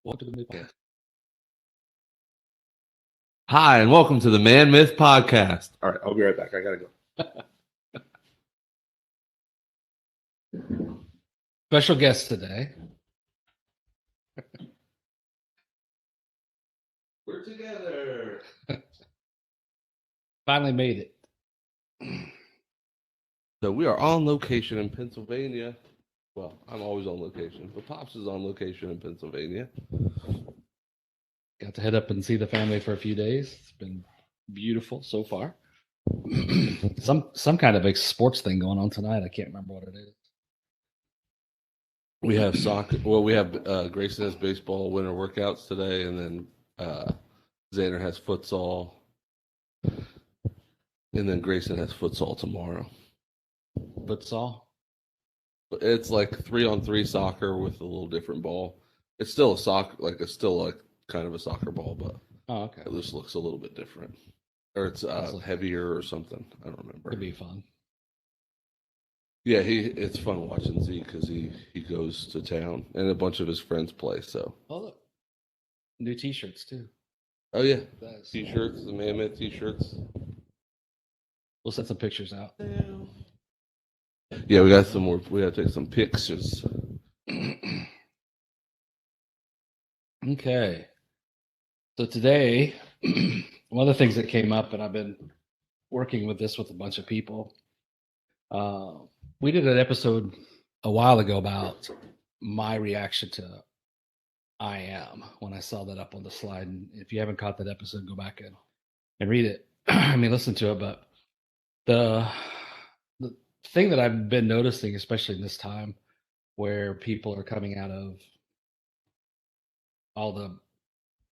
Welcome to the Myth Podcast. Hi, and welcome to the Man Myth Podcast. All right, I'll be right back. I gotta go. Special guest today. We're together. Finally made it. So we are on location in Pennsylvania. Well, I'm always on location, but Pops is on location in Pennsylvania. Got to head up and see the family for a few days. It's been beautiful so far. some kind of a sports thing going on tonight. I can't remember what it is. We have soccer. Well, we have Grayson has baseball winter workouts today, and then Xander has futsal, and then Grayson has futsal tomorrow. Futsal? It's like 3-on-3 soccer with a little different ball. It's still a soccer, it's still like kind of a soccer ball, but okay, it just looks a little bit different, or it's heavier or something. I don't remember. It'd be fun. Yeah, it's fun watching Z because he goes to town and a bunch of his friends play. So look, new T-shirts too. Oh yeah, T-shirts, the Man Myth T-shirts. We'll send some pictures out. Yeah, we got some more. We got to take some pictures. Okay. So today, one of the things that came up, and I've been working with this with a bunch of people. We did an episode a while ago about my reaction to I Am when I saw that up on the slide. And if you haven't caught that episode, go back and read it. I mean, listen to it. But the thing that I've been noticing, especially in this time where people are coming out of all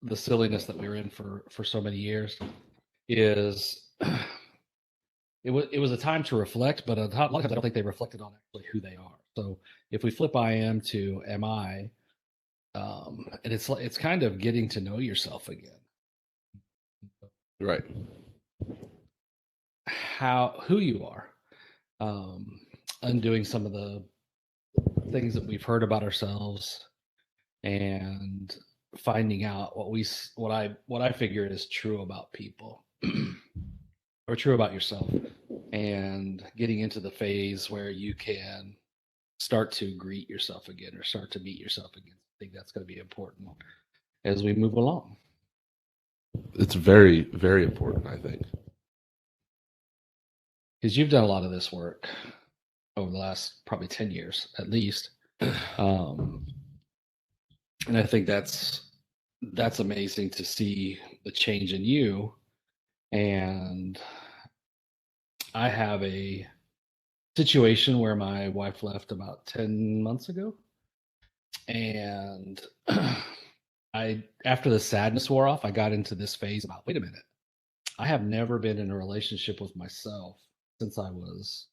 the silliness that we were in for so many years, is it was a time to reflect, but a lot of times I don't think they reflected on actually who they are. So if we flip I am to am I, and it's kind of getting to know yourself again. Right. Who you are. Undoing some of the things that we've heard about ourselves and finding out what I figure is true about people or true about yourself, and getting into the phase where you can start to greet yourself again or start to meet yourself again. I think that's going to be important as we move along. It's very, very important, I think. Because you've done a lot of this work over the last probably 10 years at least. And I think that's amazing to see the change in you. And I have a situation where my wife left about 10 months ago. And after the sadness wore off, I got into this phase about, wait a minute, I have never been in a relationship with myself since I was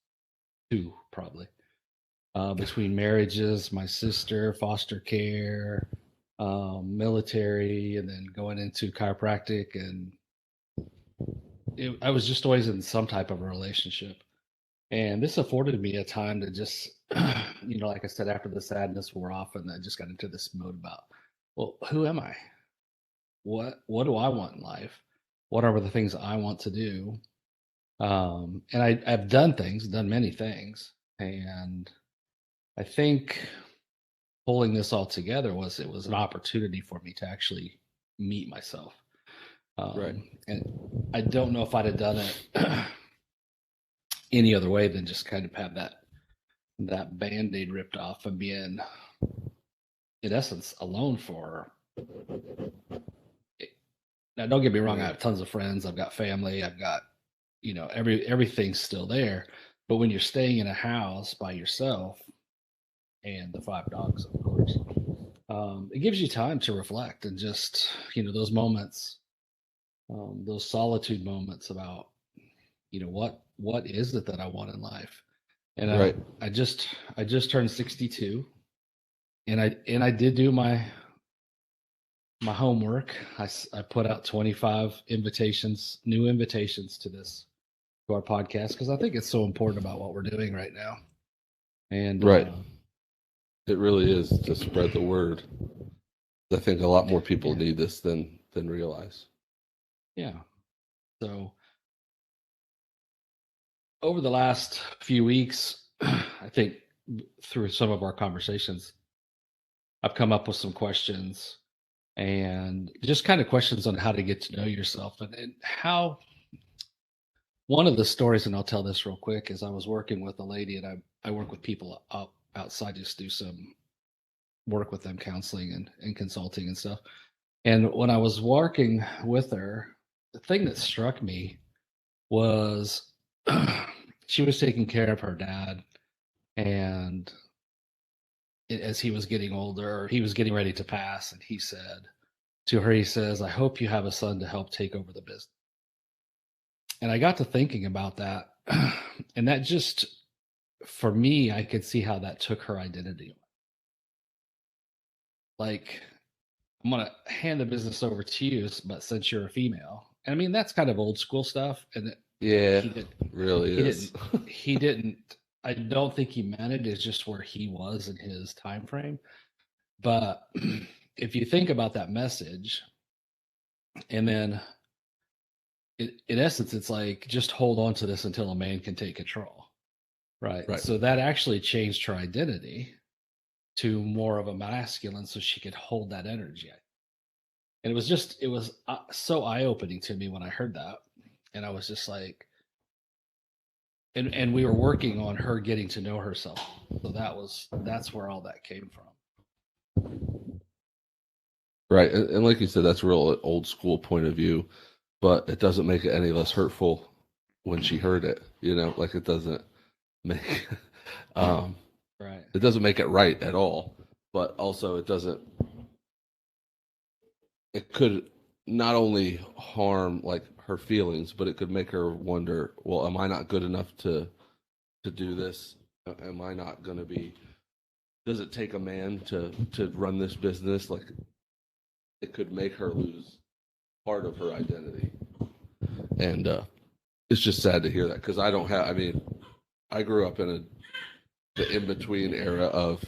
2, probably. Between marriages, my sister, foster care, military, and then going into chiropractic, and I was just always in some type of a relationship. And this afforded me a time to just, like I said, after the sadness wore off, and I just got into this mode about, well, who am I? What do I want in life? What are the things I want to do? And I've done many things. And I think pulling this all together was an opportunity for me to actually meet myself. Right. And I don't know if I'd have done it any other way than just kind of have that Band-Aid ripped off and being, in essence, alone for. Now, don't get me wrong. I have tons of friends. I've got family. I've got, everything's still there. But when you're staying in a house by yourself, and the 5 dogs, of course, it gives you time to reflect and just, those moments, those solitude moments about, what is it that I want in life? And right. I just turned 62, and I did do my homework. I put out 25 new invitations to our podcast, because I think it's so important about what we're doing right now. And right. It really is to spread the word. I think a lot more people Yeah. need this than realize. Yeah. So over the last few weeks, I think through some of our conversations, I've come up with some questions and just kind of questions on how to get to know yourself and how one of the stories, and I'll tell this real quick, is I was working with a lady and I work with people outside, just do some work with them, counseling and consulting and stuff. And when I was working with her, the thing that struck me was she was taking care of her dad. And as he was getting older, he was getting ready to pass. And he said to her, he says, "I hope you have a son to help take over the business." And I got to thinking about that. And that just, for me, I could see how that took her identity. Like, I'm going to hand the business over to you, but since you're a female, and I mean, that's kind of old school stuff. And Yeah, he didn't, really he is. didn't, he didn't, I don't think he meant it. It's just where he was in his time frame. But if you think about that message, and then in essence, it's like just hold on to this until a man can take control. Right. Right. So that actually changed her identity to more of a masculine so she could hold that energy. And it was so eye opening to me when I heard that. And I was just like, and we were working on her getting to know herself. So that's where all that came from. Right. And like you said, that's a real old school point of view, but it doesn't make it any less hurtful when she heard it, like it doesn't make Right. it doesn't make it right at all, but also it could not only harm like her feelings, but it could make her wonder, well, am I not good enough to do this? Am I not going to be, does it take a man to run this business? Like, it could make her lose part of her identity. And it's just sad to hear that, because I grew up in the in-between era of,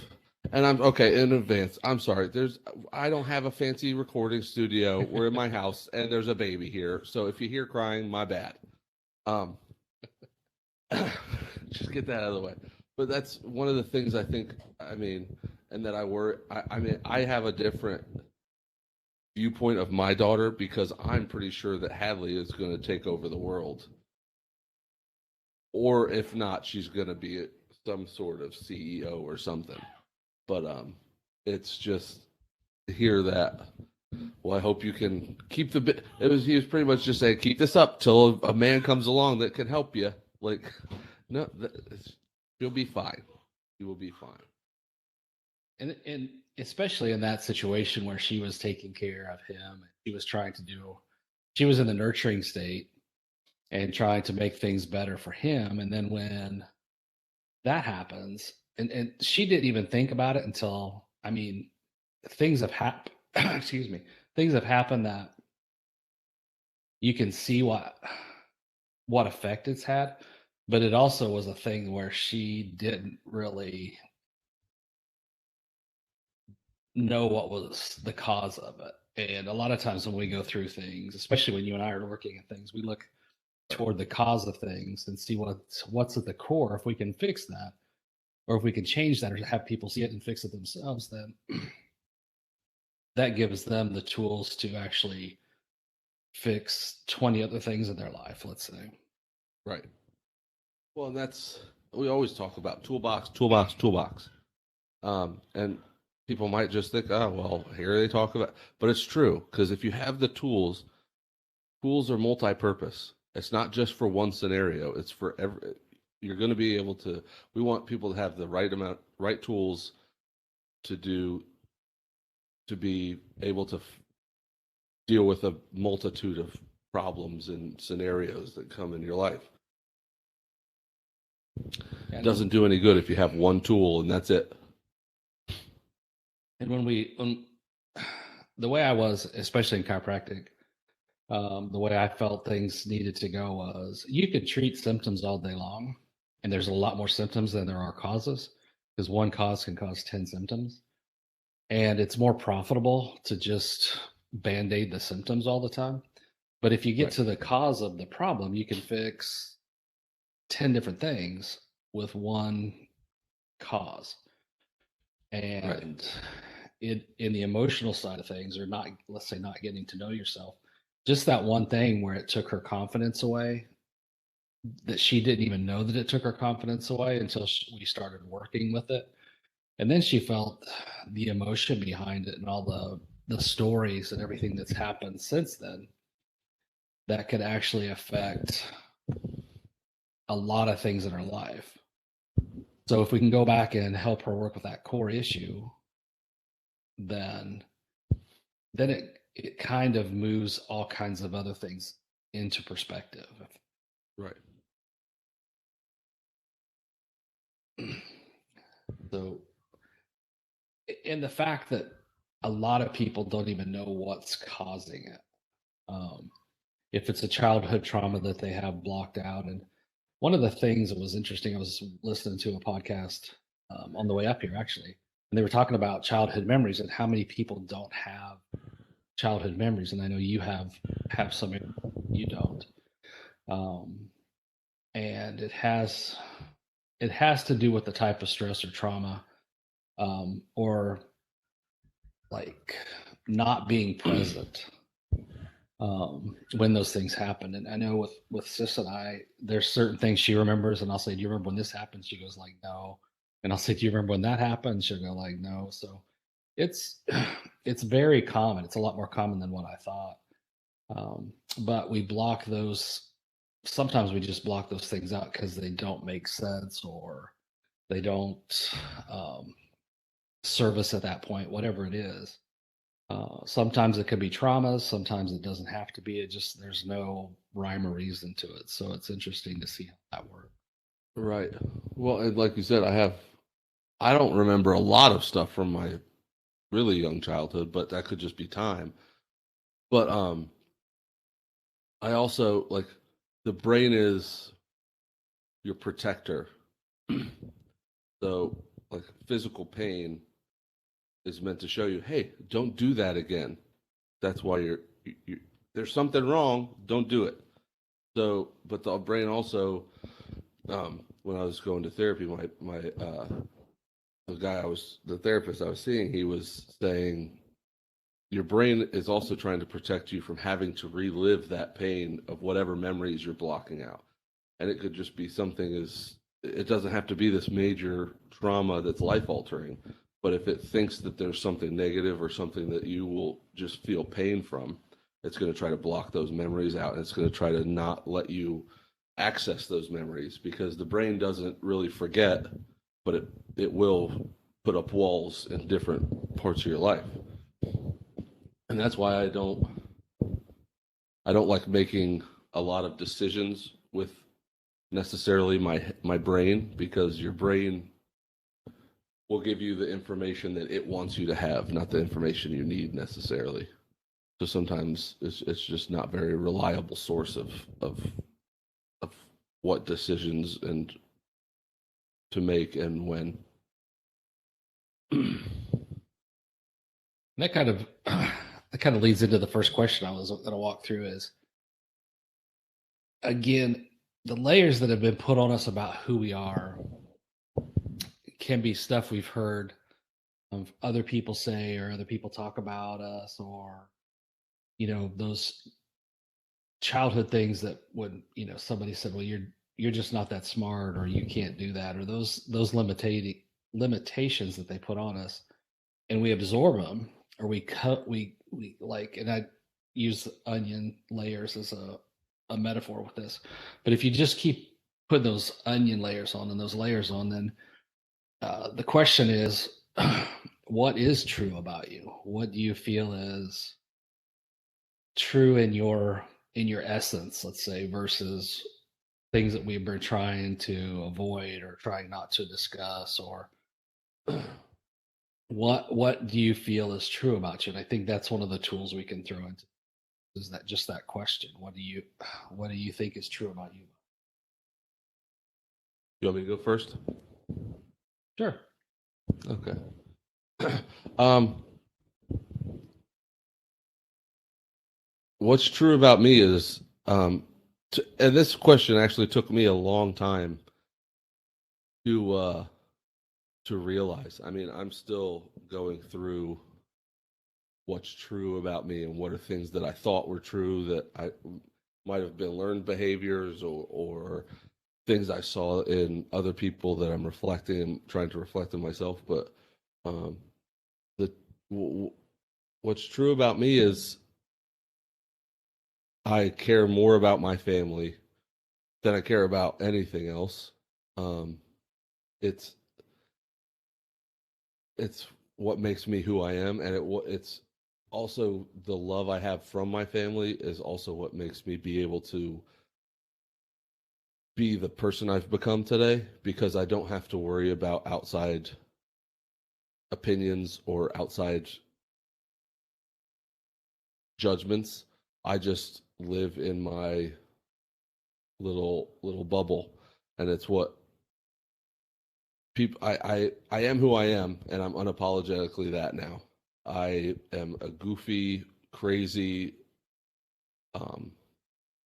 and I'm okay in advance. I'm sorry. I don't have a fancy recording studio. We're in my house and there's a baby here. So if you hear crying, my bad. Just get that out of the way. But that's one of the things I think, and that I worry. I have a different viewpoint of my daughter, because I'm pretty sure that Hadley is going to take over the world. Or if not, she's going to be some sort of CEO or something. But it's just to hear that. Well, I hope you can keep he was pretty much just saying, keep this up till a man comes along that can help you. Like, no, you'll be fine. You will be fine. And especially in that situation where she was taking care of him, she was in the nurturing state and trying to make things better for him. And then when that happens, and she didn't even think about it until, things have happened. Excuse me. Things have happened that you can see what effect it's had, but it also was a thing where she didn't really know what was the cause of it. And a lot of times when we go through things, especially when you and I are looking at things, we look toward the cause of things and see what's at the core. If we can fix that, or if we can change that, or have people see it and fix it themselves, then that gives them the tools to actually fix 20 other things in their life, let's say. Right. Well, and we always talk about toolbox, toolbox, toolbox. And people might just think, oh, well, here they talk about, but it's true, because if you have the tools are multi-purpose. It's not just for one scenario. It's for you're going to be able to, we want people to have the right tools to be able to deal with a multitude of problems and scenarios that come in your life. It doesn't do any good if you have one tool and that's it. And when the way I was, especially in chiropractic, the way I felt things needed to go was, you could treat symptoms all day long, and there's a lot more symptoms than there are causes, because one cause can cause 10 symptoms. and it's more profitable to just band-aid the symptoms all the time. But if you get Right. to the cause of the problem, you can fix 10 different things with one cause. Right. And in the emotional side of things, or not, let's say not getting to know yourself, just that one thing where it took her confidence away, that she didn't even know that it took her confidence away until we started working with it. And then she felt the emotion behind it and all the stories and everything that's happened since then that could actually affect a lot of things in her life. So if we can go back and help her work with that core issue, then it kind of moves all kinds of other things into perspective. Right. So, and the fact that a lot of people don't even know what's causing it. If it's a childhood trauma that they have blocked out. And one of the things that was interesting, I was listening to a podcast on the way up here, actually, and they were talking about childhood memories and how many people don't have childhood memories. And I know you have some, you don't. And it has to do with the type of stress or trauma, or like not being present when those things happen. And I know with Sis and I, there's certain things she remembers, and I'll say, "Do you remember when this happened?" She goes like, "No," and I'll say, "Do you remember when that happened?" She'll go like, "No." So it's it's very common. It's a lot more common than what I thought. But we block those. Sometimes we just block those things out because they don't make sense, or they don't service at that point, whatever it is. Sometimes it could be traumas. Sometimes it doesn't have to be. It just, there's no rhyme or reason to it. So it's interesting to see how that works. Right. Well, and like you said, I don't remember a lot of stuff from my really young childhood, but that could just be time. But I also like the brain is your protector. So like physical pain is meant to show you, hey, don't do that again. That's why you there's something wrong. Don't do it. So, but the brain also, when I was going to therapy, the therapist I was seeing, he was saying your brain is also trying to protect you from having to relive that pain of whatever memories you're blocking out. And it could just be something it doesn't have to be this major trauma that's life altering, but if it thinks that there's something negative or something that you will just feel pain from, it's going to try to block those memories out, and it's going to try to not let you access those memories, because the brain doesn't really forget, but it will put up walls in different parts of your life. And that's why I don't like making a lot of decisions with necessarily my brain, because your brain will give you the information that it wants you to have, not the information you need necessarily. So sometimes it's just not very reliable source of what decisions and to make and when. And that kind of leads into the first question I was going to walk through is, again, the layers that have been put on us about who we are can be stuff we've heard of other people say, or other people talk about us, or those childhood things that would, somebody said, well, you're just not that smart, or you can't do that, or those limitations that they put on us, and we absorb them, or we like, and I use onion layers as a metaphor with this. But if you just keep putting those onion layers on and those layers on, then the question is, what is true about you? What do you feel is true in your essence, let's say, versus things that we've been trying to avoid or trying not to discuss, or what do you feel is true about you? And I think that's one of the tools we can throw into, is that just that question, what do you think is true about you? You want me to go first? Sure. Okay. um, what's true about me is, and this question actually took me a long time to to realize. I mean, I'm still going through what's true about me and what are things that I thought were true that I might have been learned behaviors, or things I saw in other people that I'm reflecting and trying to reflect in myself. But um, the what's true about me is I care more about my family than I care about anything else. Um, it's it's what makes me who I am, and it's also the love I have from my family is also what makes me be able to be the person I've become today, because I don't have to worry about outside opinions or outside judgments. I just live in my little bubble, and it's what people I am who I am, and I'm unapologetically that now. I am a goofy, crazy. Um,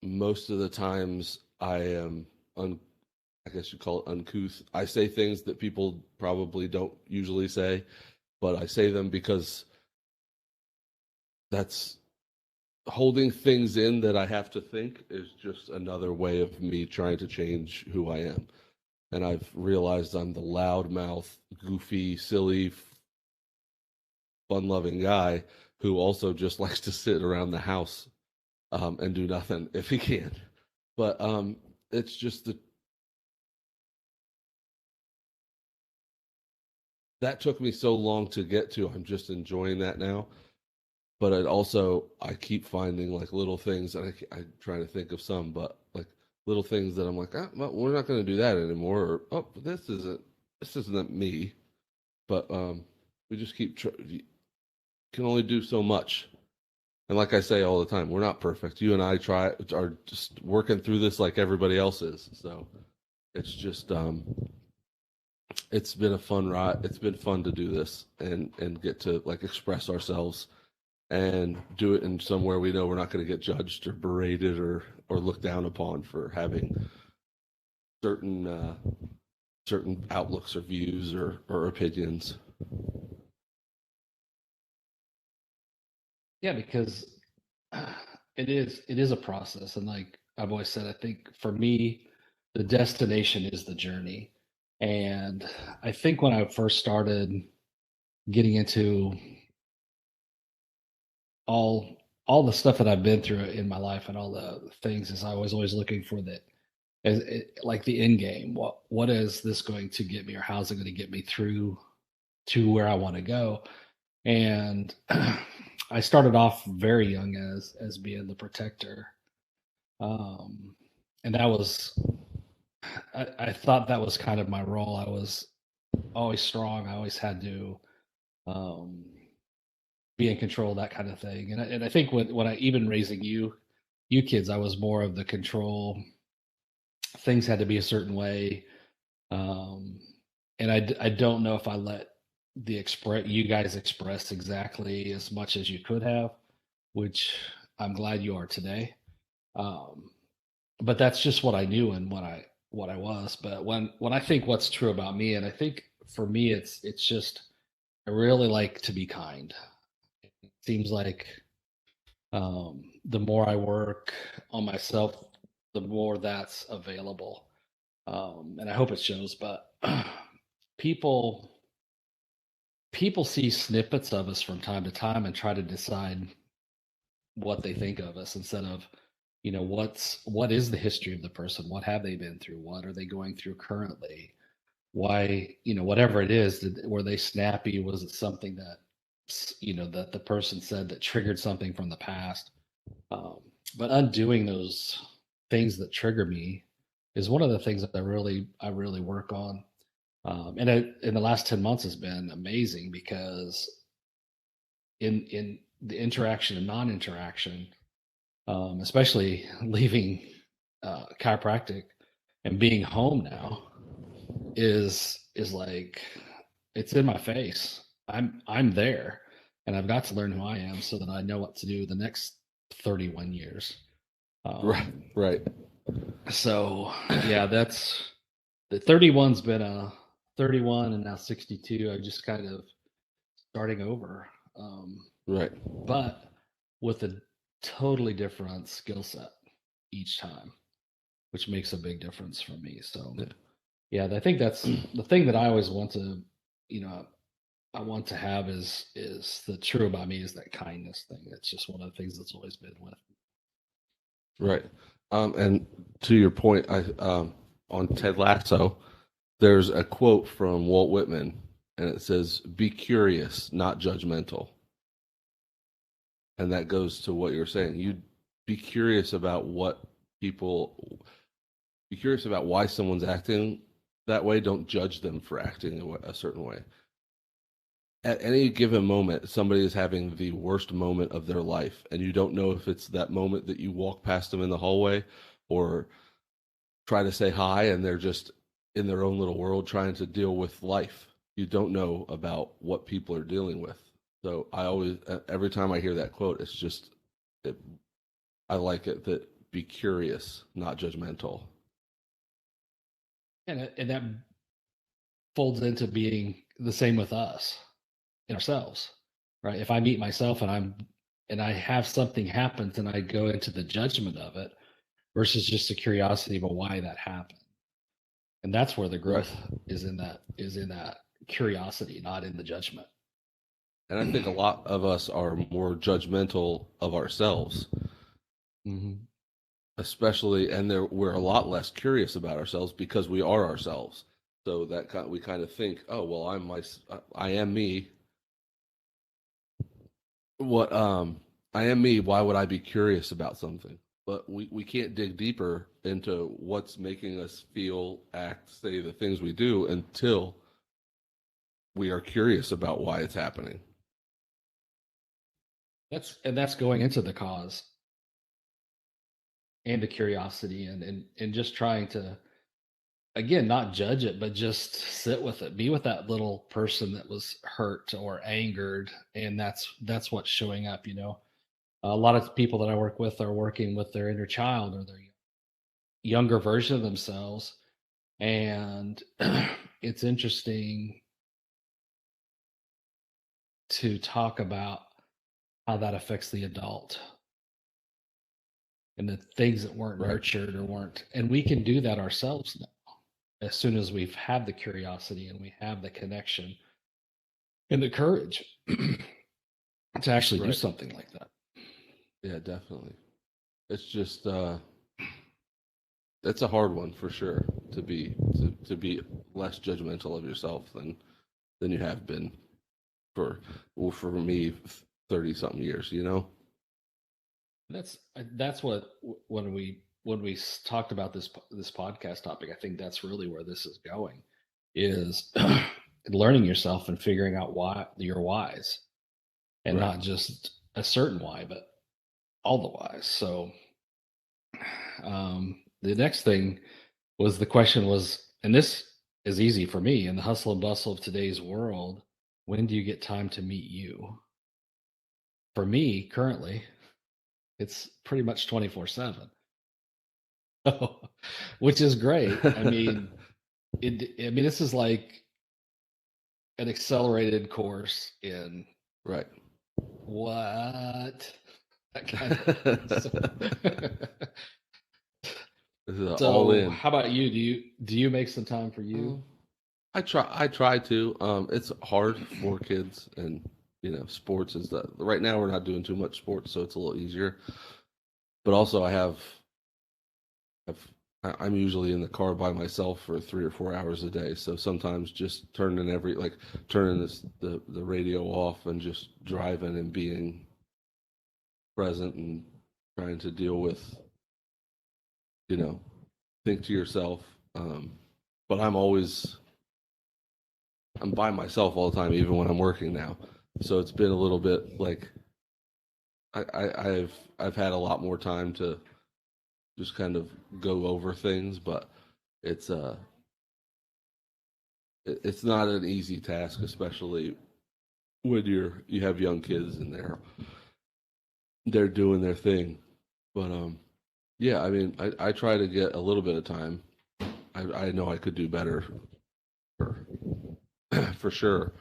Most of the times, I am I guess you call it uncouth. I say things that people probably don't usually say, but I say them because that's holding things in that I have to think is just another way of me trying to change who I am. And I've realized I'm the loudmouth, goofy, silly, fun-loving guy who also just likes to sit around the house and do nothing if he can. But it's just that took me so long to get to. I'm just enjoying that now. But it also, I keep finding like little things, and I try to think of some, but like little things that I'm like, well, we're not going to do that anymore. Or, oh, this isn't me. But we just can only do so much. And like I say all the time, we're not perfect. You and I are just working through this like everybody else is. So it's just it's been a fun ride. It's been fun to do this and get to like express ourselves and do it in somewhere we know we're not going to get judged or berated or looked down upon for having certain certain outlooks or views or opinions. Yeah, because it is a process, and like I've always said, I think for me, the destination is the journey. And I think when I first started getting into all the stuff that I've been through in my life and all the things, is I was always looking for that, like the end game. What is this going to get me, or how's it going to get me through to where I want to go? And I started off very young as being the protector, um, and that was I thought that was kind of my role. I was always strong. I always had to um, be in control, that kind of thing. And I think when I even raising you kids, I was more of the control. Things had to be a certain way, um, and I don't know if I let the express you guys express exactly as much as you could have, which I'm glad you are today. Um, but that's just what I knew and what I was. But when I think what's true about me, and I think for me it's just I really like to be kind. It seems like the more I work on myself, the more that's available, and I hope it shows. But people people see snippets of us from time to time and try to decide what they think of us, instead of what is the history of the person, what have they been through, what are they going through currently, why, whatever it is, were they snappy, was it something that that the person said that triggered something from the past. um, but undoing those things that trigger me is one of the things that I really work on. And in the last 10 months has been amazing, because in the interaction and non-interaction, especially leaving chiropractic and being home now, is like it's in my face. I'm there, and I've got to learn who I am so that I know what to do the next 31 years. Right, right, So yeah, that's the 31's been a 31 and now 62. I just kind of starting over, right. but with a totally different skill set each time, which makes a big difference for me. So Yeah. yeah, I think that's the thing that I always want to, you know, I want to have is the true about me is that kindness thing. It's just one of the things that's always been with me. Right. And to your point, I on Ted Lasso, there's a quote from Walt Whitman, and it says, "Be curious, not judgmental." And that goes to what you're saying. You be curious about what people, be curious about why someone's acting that way. Don't judge them for acting a certain way. At any given moment, somebody is having the worst moment of their life, and you don't know if it's that moment that you walk past them in the hallway or try to say hi and they're just in their own little world trying to deal with life. You don't know about what people are dealing with. So I always, every time I hear that quote, it's just, it, I like it that be curious, not judgmental. And that folds into being the same with us in ourselves, right? If I meet myself and I have something happens and I go into the judgment of it versus just a curiosity about why that happened. And that's where the Right. growth is in that curiosity, not in the judgment. And I think a lot of us are more judgmental of ourselves, Mm-hmm. especially, and we're a lot less curious about ourselves because we are ourselves. So that we kind of think, oh well, I am me. What I am me. Why would I be curious about something? But we can't dig deeper into what's making us feel, act, say the things we do until we are curious about why it's happening. That's going into the cause and the curiosity and just trying to again not judge it but just sit with it, be with that little person that was hurt or angered, and that's what's showing up, you know. A lot of people that I work with are working with their inner child or their younger version of themselves, and it's interesting to talk about how that affects the adult and the things that weren't Right. nurtured or weren't, and we can do that ourselves now as soon as we've had the curiosity and we have the connection and the courage to actually do Right. something like that. Yeah, definitely. It's just it's a hard one for sure to be less judgmental of yourself than you have been for well, for me 30 something years, you know? That's what when we talked about this podcast topic, I think that's really where this is going, is learning yourself and figuring out why your whys, and Right. not just a certain why, but all the whys. So the next thing was the question was, and this is easy for me in the hustle and bustle of today's world. When do you get time to meet you? For me, currently, it's pretty much 24/7. Which is great. I mean, this is like an accelerated course in Right. what that kind of so, This is all so in. how about you? Do you make some time for you? Um, I try to. It's hard for kids and sports is that right now we're not doing too much sports, so it's a little easier. But also I've I'm usually in the car by myself for 3 or 4 hours a day. So sometimes just turning the radio off and just driving and being present and trying to deal with, you know, think to yourself. But I'm by myself all the time, even when I'm working now. So it's been a little bit like I've had a lot more time to just kind of go over things, but it's it's not an easy task, especially when you have young kids and they're doing their thing. But yeah, I mean, I try to get a little bit of time. I know I could do better for for sure,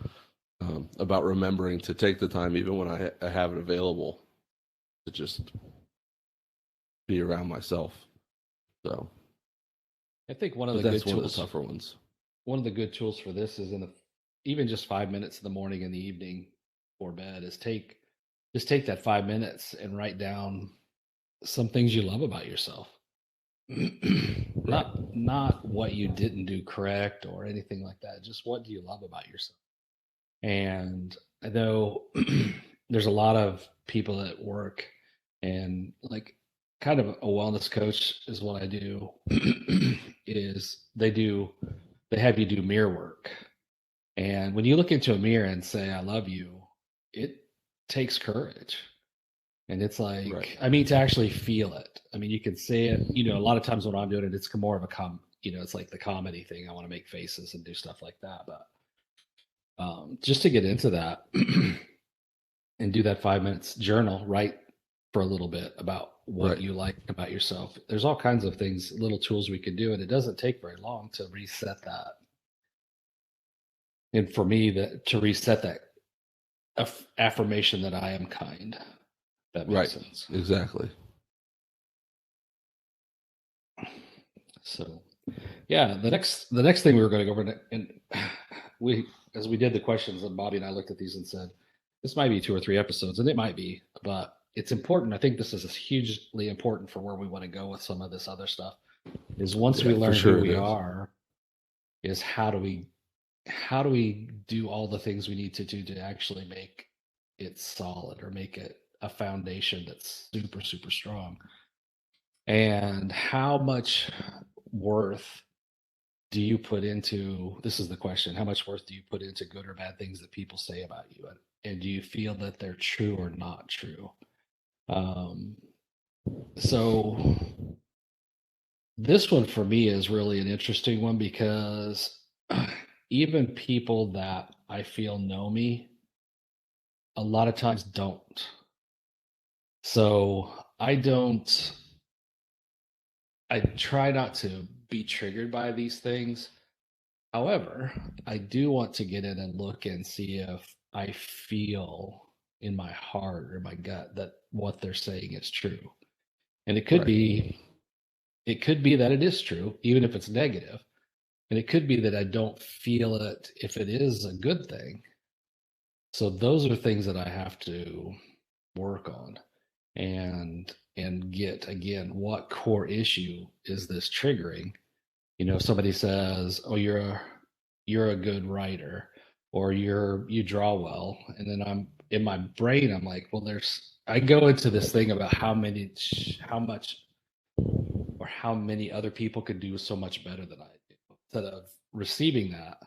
about remembering to take the time even when I have it available to just be around myself. So, I think one of but the that's good one of the tools, tougher ones. one of the good tools for this is even just 5 minutes in the morning and the evening before bed is just take that 5 minutes and write down some things you love about yourself. Right. Not what you didn't do correct or anything like that. Just what do you love about yourself? And I know there's a lot of people at work and like kind of a wellness coach is what I do is they have you do mirror work. And when you look into a mirror and say I love you, it takes courage. And it's Right. like, I mean, to actually feel it. I mean, you can say it, a lot of times when I'm doing it, it's more of it's like the comedy thing. I want to make faces and do stuff like that. But just to get into that and do that 5 minutes journal, write for a little bit about what Right. you like about yourself. There's all kinds of things, little tools we can do, and it doesn't take very long to reset that. And for me, to reset that affirmation that I am kind. That makes Right. sense. Exactly. So, yeah, the next thing we were going to go over, and we as we did the questions, and Bobby and I looked at these and said, this might be 2 or 3 episodes, and it might be, but it's important. I think this is hugely important for where we want to go with some of this other stuff. Is once Yeah, we for learn sure who it we is. are, is how do we do all the things we need to do to actually make it solid or make it a foundation that's super super strong, and how much worth do you put into this is the question, how much worth do you put into good or bad things that people say about you, and do you feel that they're true or not true? um, so this one for me is really an interesting one because even people that I feel know me a lot of times don't. So I try not to be triggered by these things. However, I do want to get in and look and see if I feel in my heart or my gut that what they're saying is true. And Right. it could be that it is true, even if it's negative. And it could be that I don't feel it if it is a good thing. So those are things that I have to work on and get again, what core issue is this triggering? Somebody says, "Oh, you're a good writer," or you draw well, and then I'm in my brain, I'm like, well, I go into this thing about how much, or how many other people could do so much better than I do, instead of receiving that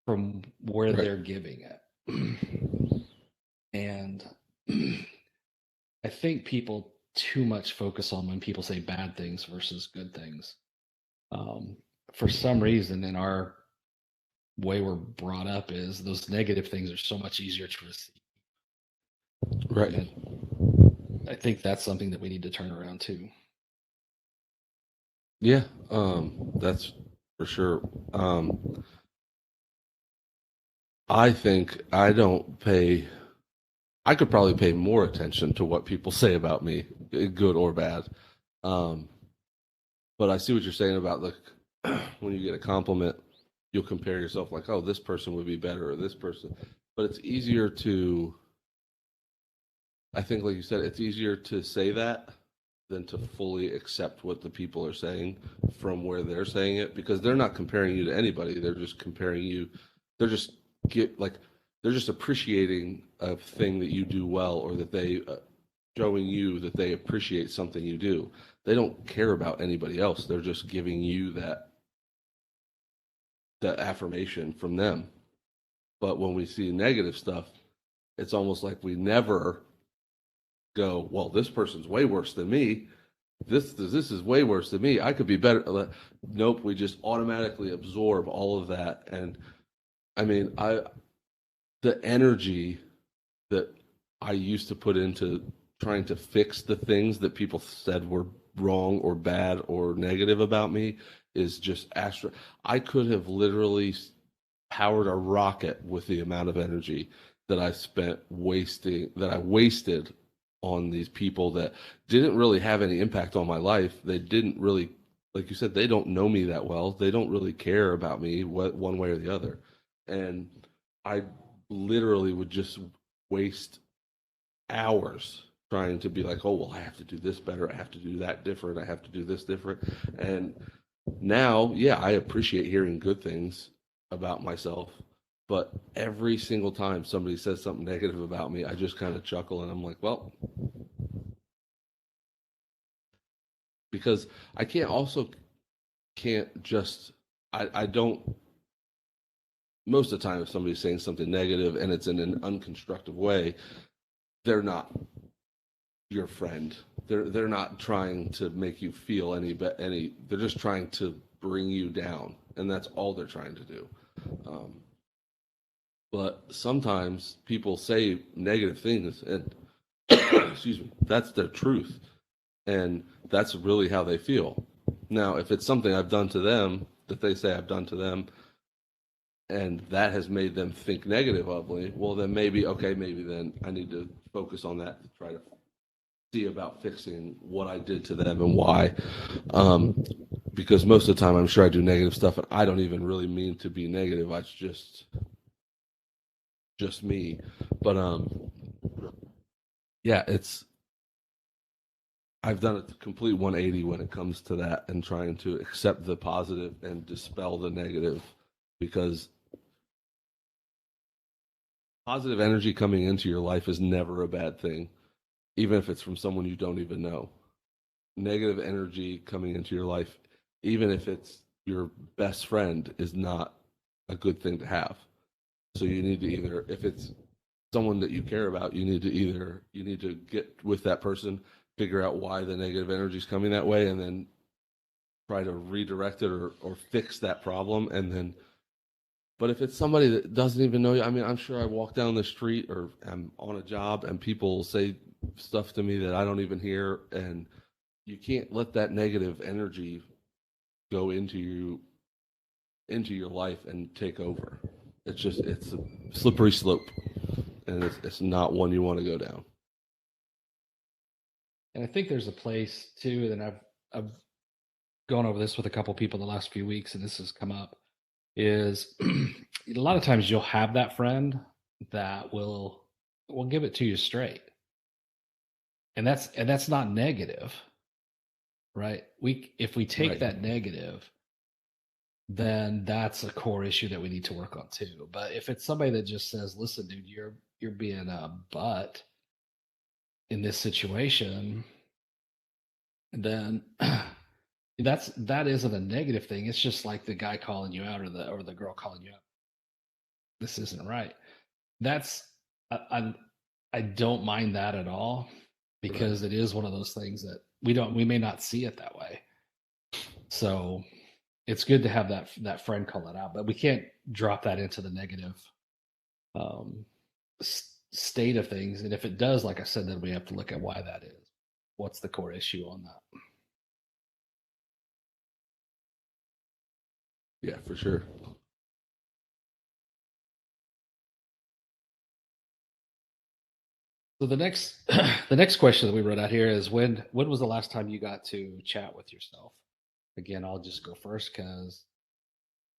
from where Right. they're giving it. And I think people too much focus on when people say bad things versus good things. Um, for some reason, in our way we're brought up, is those negative things are so much easier to receive. Right. And I think that's something that we need to turn around too. Yeah. That's for sure. I think I could probably pay more attention to what people say about me, good or bad. Um, but I see what you're saying about when you get a compliment, you'll compare yourself like, oh, this person would be better or this person. But it's easier to, I think, like you said, it's easier to say that than to fully accept what the people are saying from where they're saying it, because they're not comparing you to anybody. They're just comparing you. They're just get like they're just appreciating a thing that you do well, or that they showing you that they appreciate something you do. They don't care about anybody else. They're just giving you that affirmation from them. But when we see negative stuff, it's almost like we never go, well, this person's way worse than me. This is way worse than me. I could be better. Nope, we just automatically absorb all of that. And I mean, the energy that I used to put into trying to fix the things that people said were wrong or bad or negative about me is just I could have literally powered a rocket with the amount of energy that I wasted on these people that didn't really have any impact on my life. They didn't really, like you said, they don't know me that well. They don't really care about me one way or the other. And I literally would just waste hours trying to be like, oh, well, I have to do this better. I have to do that different. I have to do this different. And now, yeah, I appreciate hearing good things about myself. But every single time somebody says something negative about me, I just kind of chuckle and I'm like, well, because I can't just, I don't, most of the time, if somebody's saying something negative and it's in an unconstructive way, they're not your friend. They're not trying to make you feel any. They're just trying to bring you down, and that's all they're trying to do. But sometimes people say negative things, and excuse me, that's their truth, and that's really how they feel. Now, if it's something I've done to them that they say I've done to them, and that has made them think negative of me, well, then maybe then I need to focus on that to try to see about fixing what I did to them and why. Because most of the time, I'm sure I do negative stuff, and I don't even really mean to be negative. It's just me. But yeah, I've done a complete 180 when it comes to that and trying to accept the positive and dispel the negative, because positive energy coming into your life is never a bad thing, even if it's from someone you don't even know. Negative energy coming into your life, even if it's your best friend, is not a good thing to have. So you need to either, if it's someone that you care about, you need to get with that person, figure out why the negative energy is coming that way, and then try to redirect it or fix that problem. And then, but if it's somebody that doesn't even know you, I mean, I'm sure I walk down the street or I'm on a job and people say stuff to me that I don't even hear, and you can't let that negative energy go into your life and take over. It's a slippery slope, and it's not one you want to go down. And I think there's a place too, and I've gone over this with a couple people the last few weeks, and this has come up, is a lot of times you'll have that friend that will give it to you straight. And that's not negative, right? If we take Right. that negative, then that's a core issue that we need to work on too. But if it's somebody that just says, "Listen, dude, you're being a butt in this situation," then that isn't a negative thing. It's just like the guy calling you out or the girl calling you out. This isn't right. That's I don't mind that at all, because it is one of those things that we may not see it that way. So it's good to have that friend call it out, but we can't drop that into the negative state of things. And if it does, like I said, then we have to look at why that is. What's the core issue on that? Yeah, for sure. So the next the next question that we wrote out here is, when was the last time you got to chat with yourself? Again, I'll just go first because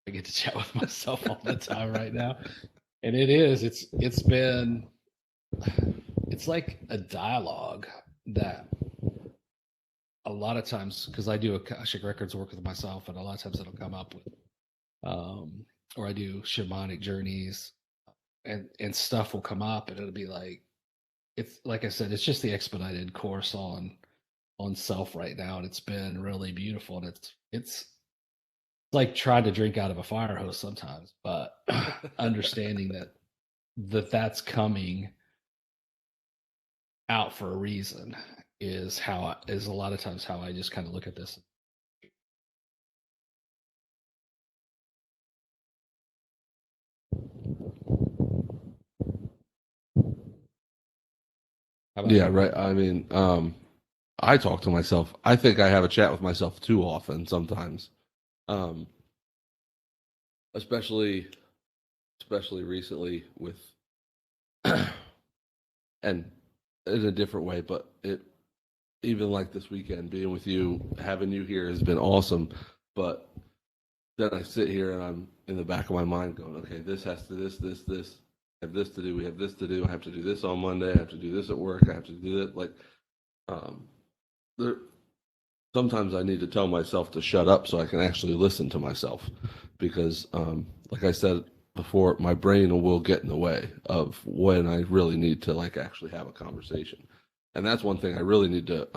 I get to chat with myself all the time right now. And it's been, it's like a dialogue that a lot of times, because I do Akashic Records work with myself, and a lot of times it'll come up with, or I do shamanic journeys, and stuff will come up, and it'll be like, it's like I said, it's just the expedited course on self right now, and it's been really beautiful, and it's like trying to drink out of a fire hose sometimes, but understanding that's coming out for a reason is a lot of times how I just kind of look at this. How about Yeah, you? right. I mean, I talk to myself. I think I have a chat with myself too often sometimes. Um, especially especially recently with and in a different way, but it even like this weekend being with you, having you here has been awesome. But then I sit here and I'm in the back of my mind going, okay, this has to this. I have this to do. We have this to do. I have to do this on Monday. I have to do this at work. I have to do that. Like, um, there. Sometimes I need to tell myself to shut up so I can actually listen to myself, because, like I said before, my brain will get in the way of when I really need to like actually have a conversation, and that's one thing I really need to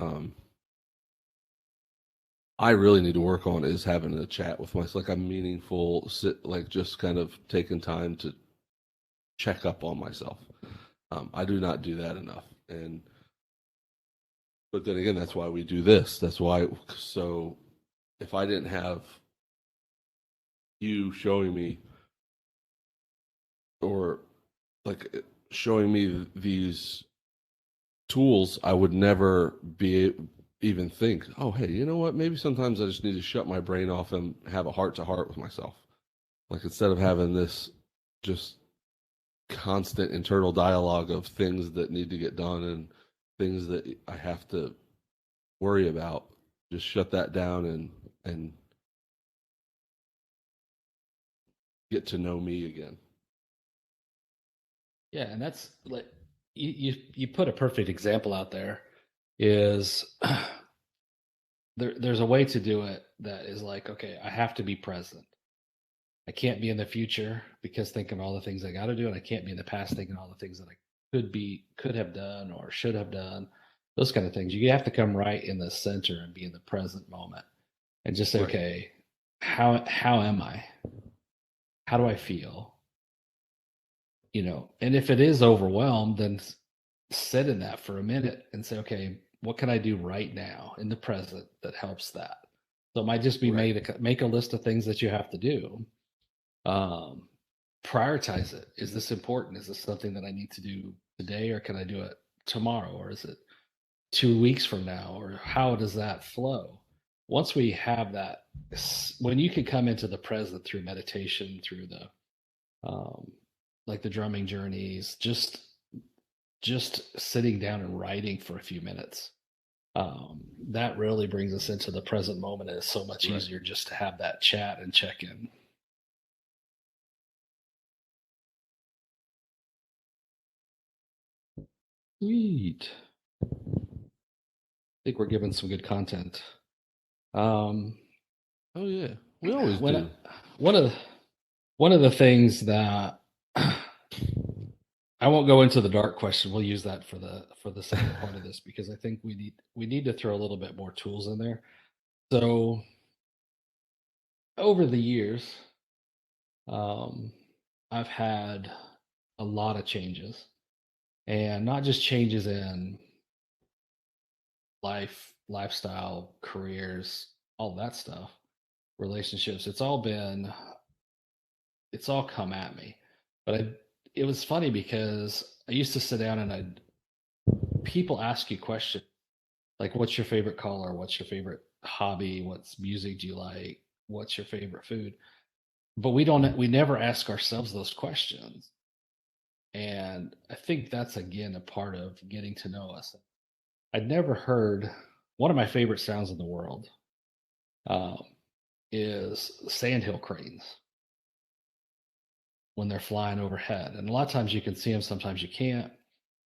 work on is having a chat with myself, like a meaningful sit, like just kind of taking time to check up on myself. I do not do that enough, and but then again, that's why we do this. That's why. So if I didn't have you showing me or like showing me these tools, I would never be even think, oh, hey, you know what? Maybe sometimes I just need to shut my brain off and have a heart to heart with myself. Like instead of having this just constant internal dialogue of things that need to get done and things that I have to worry about, just shut that down and get to know me again. Yeah, and that's like you put a perfect example out there. Is there's a way to do it that is like, okay, I have to be present. I can't be in the future because thinking of all the things I got to do, and I can't be in the past thinking all the things that I could have done or should have done. Those kind of things. You have to come right in the center and be in the present moment, and just say, Right. okay, how am I? How do I feel? And if it is overwhelmed, then sit in that for a minute and say, okay, what can I do right now in the present that helps that? So it might just be Right. make a list of things that you have to do. Um, Prioritize it. Is this important? Is this something that I need to do today, or can I do it tomorrow, or is it 2 weeks from now, or how does that flow? Once we have that, when you can come into the present through meditation, through the um, like the drumming journeys, just sitting down and writing for a few minutes. That really brings us into the present moment. It's so much Right. easier just to have that chat and check in. Sweet. I think we're giving some good content. Um, Oh yeah, we always when do. one of one of the things that I won't go into the dark question. We'll use that for the second part of this, because I think we need to throw a little bit more tools in there. So over the years, um, I've had a lot of changes, and not just changes in lifestyle, careers, all that stuff, relationships. It's all come at me. But it was funny because I used to sit down and people ask you questions like, what's your favorite color? What's your favorite hobby? What's music do you like? What's your favorite food? But we never ask ourselves those questions. And I think that's again a part of getting to know us. I'd never heard one of my favorite sounds in the world um, is sandhill cranes when they're flying overhead. And a lot of times you can see them, sometimes you can't.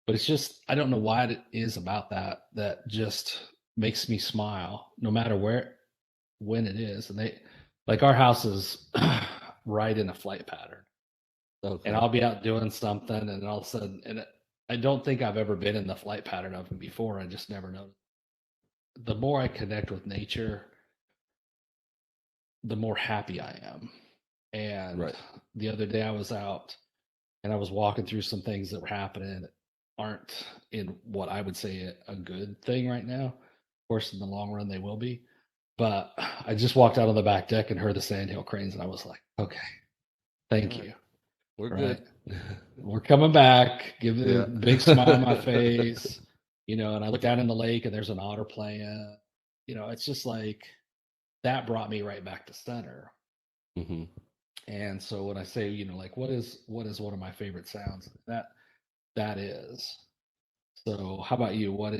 But it's just, I don't know why it is about that just makes me smile no matter when it is. And like our house is right in a flight pattern. And Okay. I'll be out doing something, and all of a sudden, I don't think I've ever been in the flight pattern of them before. I just never noticed. The more I connect with nature, the more happy I am. And Right. the other day I was out and I was walking through some things that were happening that aren't in what I would say a good thing right now. Of course, in the long run, they will be. But I just walked out on the back deck and heard the sandhill cranes, and I was like, okay, All thank right. you. We're Right. good. We're coming back. Give me a Yeah. big smile on my face. and I look down in the lake and there's an otter playing. It's just like that brought me right back to center. Hmm. And so when I say, like what is one of my favorite sounds, that is. So how about you? What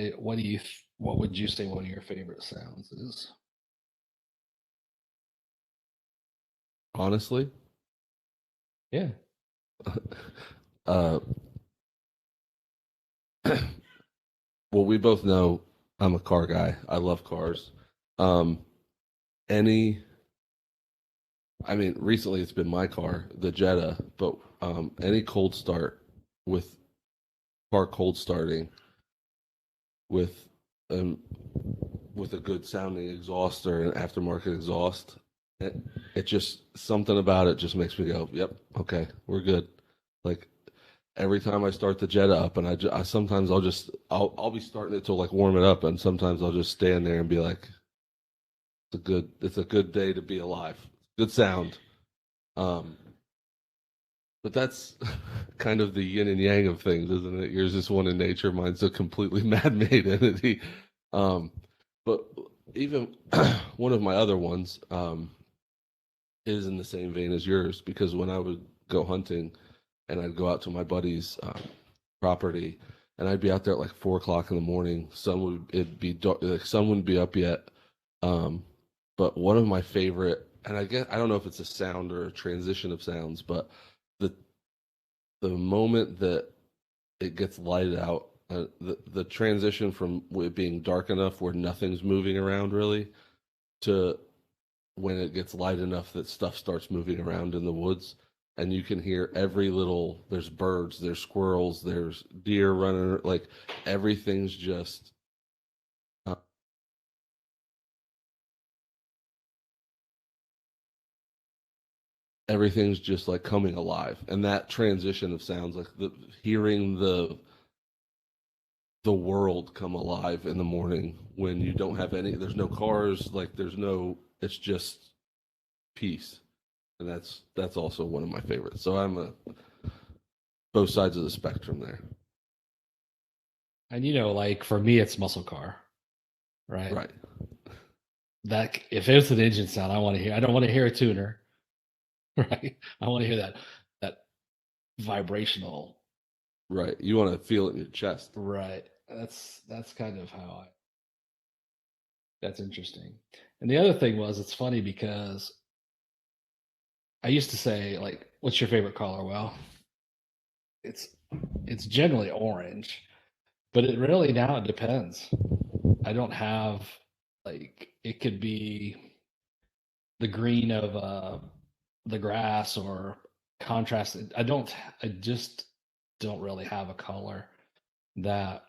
would you say one of your favorite sounds is? Honestly, Yeah. uh, well, we both know I'm a car guy. I love cars. Um, any, I mean, recently it's been my car, the Jetta, but any cold start with car cold starting with um with a good sounding exhaust or an aftermarket exhaust, it, it just something about it just makes me go, yep, okay, we're good. Like every time I start the Jetta up, and I sometimes I'll be starting it to like warm it up, and sometimes I'll just stand there and be like, it's a good day to be alive. Good sound. Um, but that's kind of the yin and yang of things, isn't it? Yours is one in nature, mine's a completely man-made entity. Um, but even one of my other ones is in the same vein as yours, because when I would go hunting and I'd go out to my buddy's property, and I'd be out there at like 4 o'clock in the morning. It'd be dark, like sun wouldn't be up yet. Um, but one of my favorite, and I don't know if it's a sound or a transition of sounds, but the the moment that it gets lighted out, the transition from it being dark enough where nothing's moving around really to when it gets light enough that stuff starts moving around in the woods, and you can hear every little, there's birds, there's squirrels, there's deer running, like everything's just uh, everything's just like coming alive. And that transition of sounds, like hearing the world come alive in the morning when you don't have there's no cars, like it's just peace. And that's also one of my favorites. So I'm a both sides of the spectrum there. And like for me, it's muscle car, right? Right. That if it's an engine sound, I want to hear. I don't want to hear a tuner, right? I want to hear that vibrational, Right. You want to feel it in your chest. right? That's kind of how I. That's interesting. And the other thing was, it's funny because I used to say like, "What's your favorite color?" Well, it's it's generally orange, but it really now it depends. I don't have like it could be the green of the grass or contrasted. I just don't really have a color that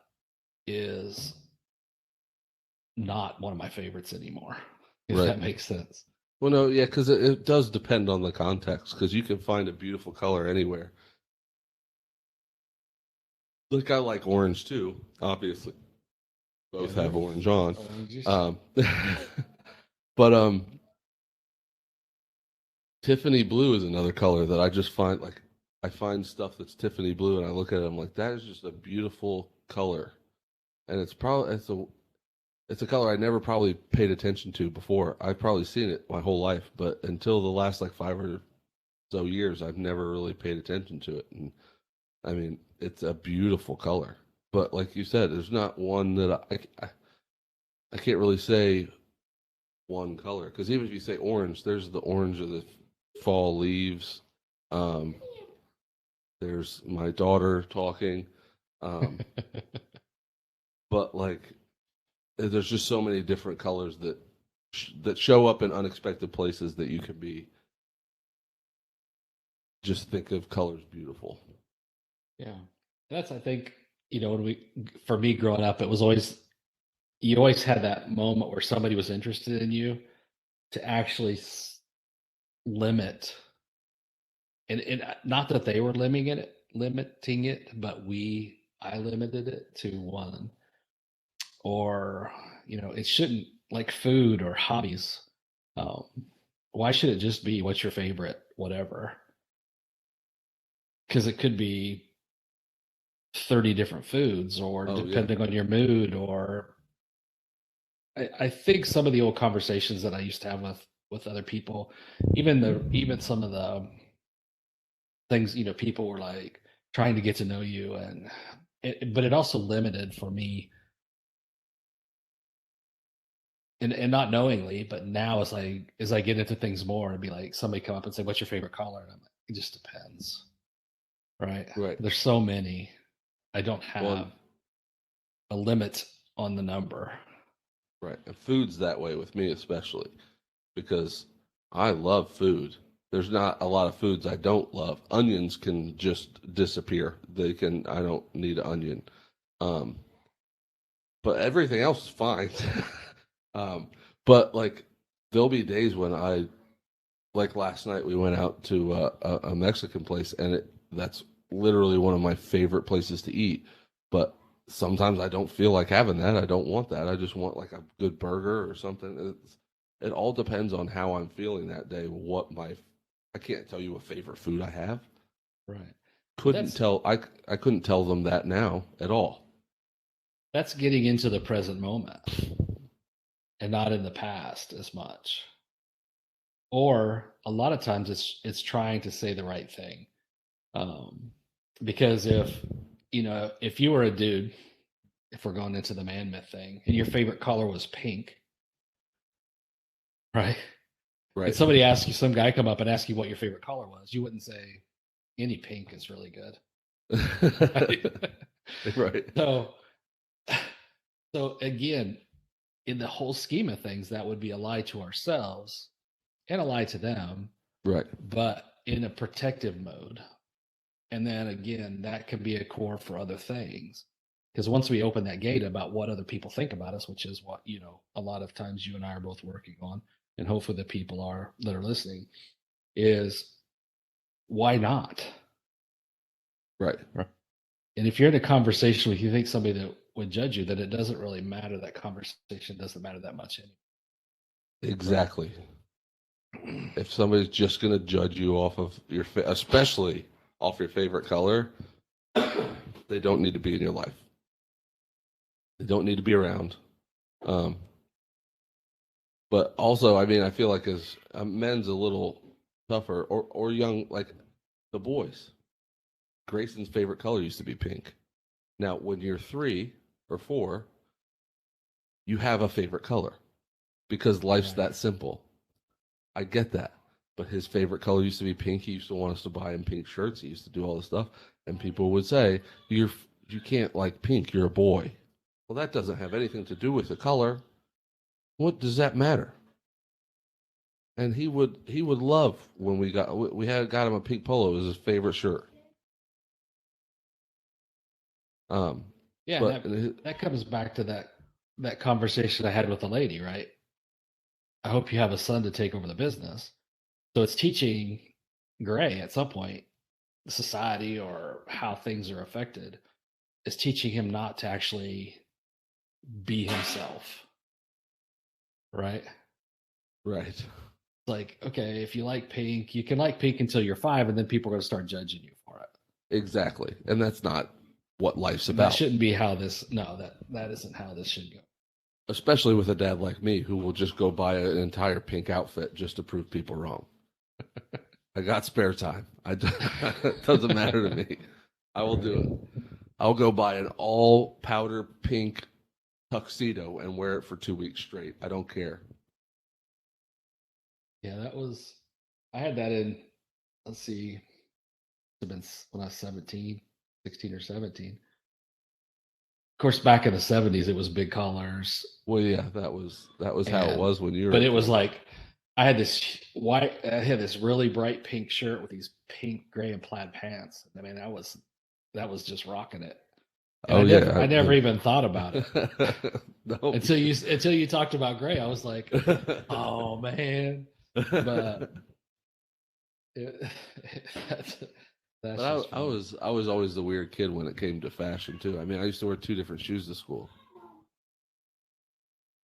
is not one of my favorites anymore, if Right. that makes sense. Well, no, yeah, because it does depend on the context, because you can find a beautiful color anywhere. Like I like orange too, obviously. Yeah, Both they're have orange on. oranges. Um, but Tiffany blue is another color that I just find like I find stuff that's Tiffany blue and I look at it, I'm like, that is just a beautiful color. And it's a color I never probably paid attention to before. I've probably seen it my whole life, but until the last like 5 or so years, I've never really paid attention to it. And I mean, it's a beautiful color. But like you said, there's not one that I can't really say one color, because even if you say orange, there's the orange of the fall leaves. Um, there's my daughter talking. Um, but like, there's just so many different colors that show up in unexpected places that you can be just think of colors beautiful. Yeah, that's I think when we for me growing up, it was always you always had that moment where somebody was interested in you to actually limit and not that they were limiting it, but I limited it to one. Or it shouldn't, like food or hobbies. um, why should it just be what's your favorite whatever? Because it could be 30 different foods, or Oh yeah. depending on your mood, or I think some of the old conversations that I used to have with other people, even some of the things, people were like trying to get to know you, and but it also limited for me, and not knowingly, but now as I get into things more, it'd be like somebody come up and say, "What's your favorite color?" And I'm like, "It just depends." Right? Right. There's so many. I don't Well, have a limit on the number. right. And food's that way with me, especially because I love food. There's not a lot of foods I don't love. Onions can just disappear. They can, I don't need an onion. Um, but everything else is fine. um, but like, there'll be days when like last night, we went out to a Mexican place, and that's literally one of my favorite places to eat. But sometimes I don't feel like having that. I don't want that. I just want like a good burger or something. It all depends on how I'm feeling that day. I can't tell you a favorite food I have. Right. But Couldn't tell. I couldn't tell them that now at all. that's getting into the present moment and not in the past as much. Or a lot of times it's trying to say the right thing. Um, because if you were a dude, if we're going into the man myth thing, and your favorite color was pink, right? And Right. somebody asks you, some guy come up and ask you what your favorite color was, you wouldn't say any pink is really good. Right? Right. So again, in the whole scheme of things, that would be a lie to ourselves and a lie to them, Right. but in a protective mode. And then again, that can be a core for other things. Because once we open that gate about what other people think about us, which is what, a lot of times you and I are both working on, and hopefully the people that are listening, is why not? Right. And if you're in a conversation with, you think somebody that would judge you, then it doesn't really matter. That conversation doesn't matter that much anymore. Exactly. If somebody's just going to judge you off of especially off your favorite color, they don't need to be in your life. They don't need to be around. Um, but also, I mean, I feel like as men's a little tougher, or young, like the boys. Grayson's favorite color used to be pink. Now, when you're 3 or 4, you have a favorite color because life's Right. that simple. I get that. But his favorite color used to be pink. He used to want us to buy him pink shirts. He used to do all this stuff. And people would say, you can't like pink. You're a boy. Well, that doesn't have anything to do with the color. What does that matter? And he would love when we got him a pink polo. It was his favorite shirt. Yeah, But that comes back to that conversation I had with the lady, right? I hope you have a son to take over the business. So it's teaching Gray at some point, society or how things are affected, is teaching him not to actually be himself, right? right, Like, okay, if you like pink, you can like pink until you're 5, and then people are going to start judging you for it. exactly, and that's not what life's And that about. shouldn't be how this. No, that isn't how this should go. Especially with a dad like me who will just go buy an entire pink outfit just to prove people wrong. I got spare time. It doesn't matter to me. I will do it. I'll go buy an all powder pink tuxedo and wear it for 2 weeks straight. I don't care. Yeah, that was. I had that in. Let's see. It's been when I was 17, 16 or 17. Of course, back in the 70s, it was big colors. Well, yeah, that was how it was when you were. But it was like I had this white. I had this really bright pink shirt with these pink, gray, and plaid pants. I mean, that was just rocking it. And I never even thought about it No. until you talked about gray. I was like, oh man, but that's But I was always the weird kid when it came to fashion too. I mean, I used to wear 2 different shoes to school,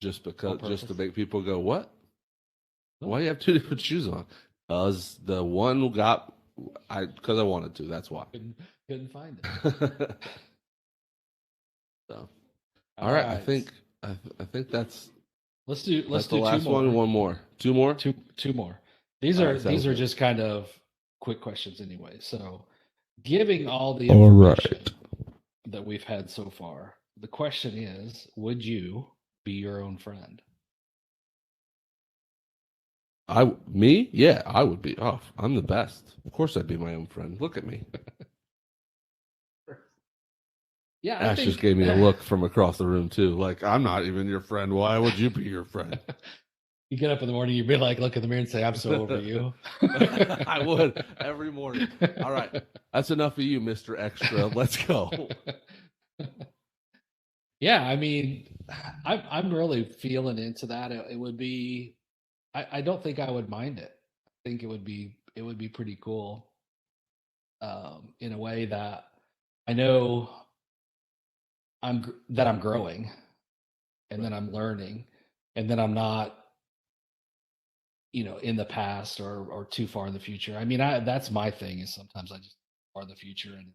just to make people go, "What? Why do you have 2 different shoes on?" Because the one because I wanted to. That's why. Couldn't find it. So, all All right. I right. think I think that's Let's do the two last one. more. One more. Two more. Two more. These All are right. Sounds good. just kind of quick questions anyway. So, giving all the All information right. that we've had so far, the question is, would you be your own friend? Me? Yeah, I would be. Oh, I'm the best. Of course, I'd be my own friend. Look at me. Yeah, I Ash just think gave me a look from across the room too. Like, I'm not even your friend. Why would you be your friend? you get up in the morning, you'd be like, look in the mirror and say, I'm so over you. I would every morning. All right, that's enough of you, Mr. Extra. Let's go. Yeah, I mean, I'm really feeling into that. It would be, I don't think I would mind it. I think it would be pretty cool, in a way that I know that I'm growing, and then Right. I'm learning, and then I'm not, in the past or too far in the future. I mean, that's my thing is sometimes I just far in the future and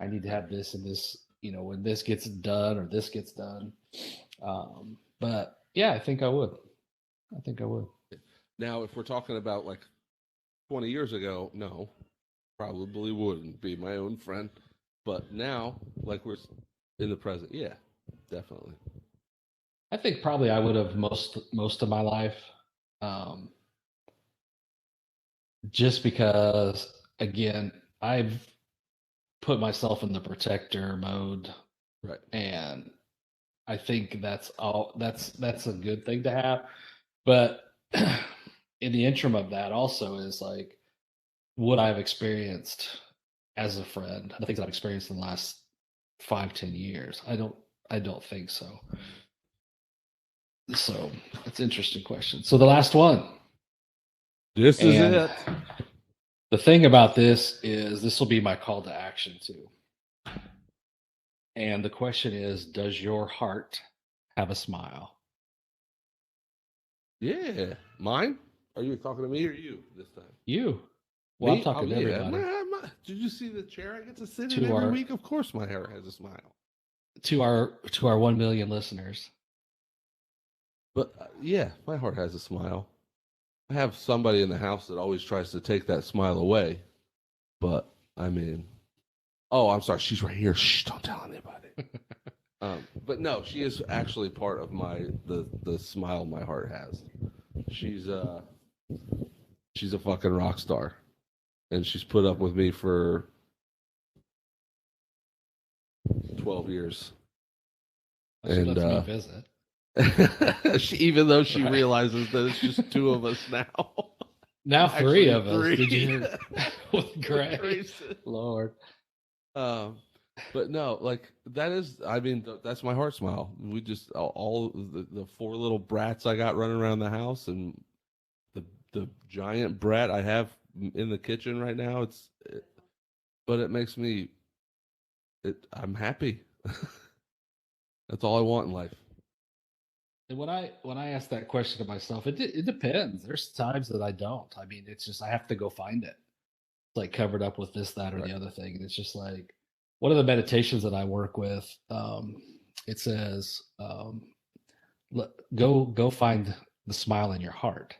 I need to have this and this, when this gets done or this gets done. But yeah, I think I would. I think I would. Now, if we're talking about like 20 years ago, no, probably wouldn't be my own friend. But now, like we're in the present, yeah, definitely. I think probably I would have most of my life, um, just because again I've put myself in the protector mode, Right. and I think that's all. That's a good thing to have, but in the interim of that also is like what I've experienced as a friend, the things I've experienced in the last 5-10 years. I don't think so. So it's an interesting question. So the last one, This is and it. the thing about this will be my call to action too. And the question is, does your heart have a smile? Yeah. Mine? Are you talking to me or you this time? You. Well, I'm Me? Oh, talking to yeah. everybody. Did you see the chair I get to sit in To every our week? Of course my hair has a smile. to our 1 million listeners. But yeah, my heart has a smile. I have somebody in the house that always tries to take that smile away. But I mean, oh, I'm sorry. She's right here. Shh, don't tell anybody. But no, she is actually part of the smile my heart has. She's she's a fucking rock star, and she's put up with me for 12 years. She And lets me visit. even though she Right. realizes that it's just two of us now. Now three Actually, of us. three. Did you hear with With Gray? Grayson. Lord. But no, like that is, I mean, that's my heart smile. We just all the four little brats I got running around the house, and the giant brat I have in the kitchen right now. But it makes me, I'm happy. That's all I want in life. And when I ask that question to myself, it depends. There's times that I don't. I mean, it's just I have to go find it. It's like covered up with this, that, or Right. the other thing. And it's just like one of the meditations that I work with. It says, go find the smile in your heart.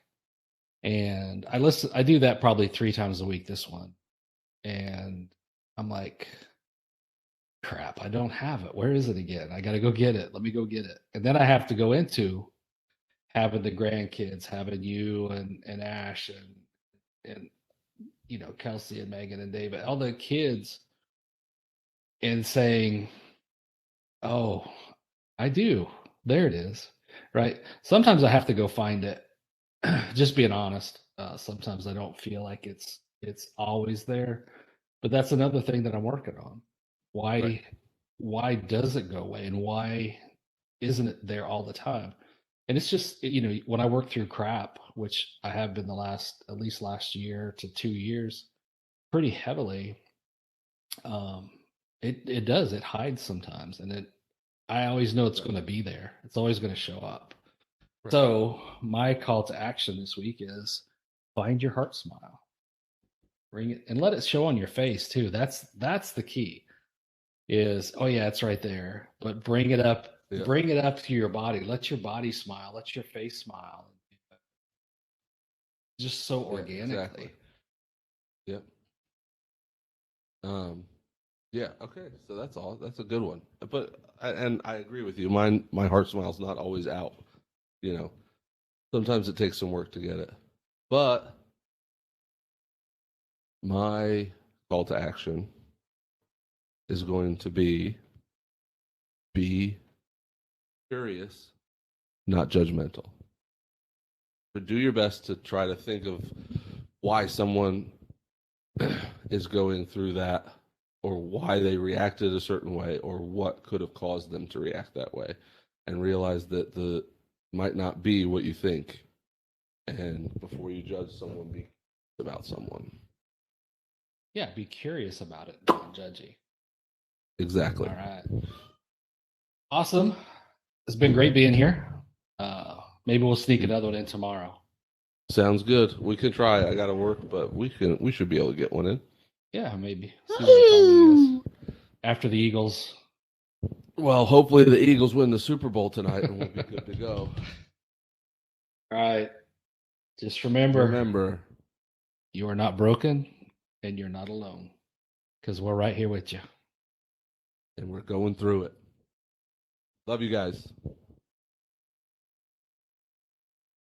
And I do that probably 3 times a week. This one, and I'm like, crap, I don't have it. Where is it again? I got to go get it. Let me go get it. And then I have to go into having the grandkids, having you and Ash and Kelsey and Megan and David, all the kids, and saying, "Oh, I do. There it is." Right? Sometimes I have to go find it. Just being honest. Sometimes I don't feel like it's always there, but that's another thing that I'm working on. Right. Why does it go away, and why isn't it there all the time? And it's just when I work through crap, which I have been at least last year to 2 years, pretty heavily. Um, it hides sometimes, and I always know it's Right. going to be there. It's always going to show up. Right. So my call to action this week is find your heart smile, bring it, and let it show on your face too. That's the key. is, oh yeah, it's right there. But Yeah, bring it up to your body. Let your body smile. Let your face smile. Just so yeah, exactly. organically. Yep. Um, yeah. Okay. So that's all. That's a good one. But and I agree with you. My heart smile's not always out. You know, sometimes it takes some work to get it. But my call to action is going to be curious, not judgmental. But do your best to try to think of why someone is going through that, or why they reacted a certain way, or what could have caused them to react that way, and realize that the might not be what you think. And before you judge someone, be about someone. Yeah, be curious about it, not judgy. Exactly. All right. Awesome. It's been great being here. Maybe we'll sneak another one in tomorrow. Sounds good. We can try. I got to work, but we should be able to get one in. Yeah, maybe. See what the timing is. After the Eagles. Well, hopefully the Eagles win the Super Bowl tonight, and we'll be good to go. All right. Just remember, Remember, you are not broken and you're not alone because we're right here with you. and we're going through it. Love you guys.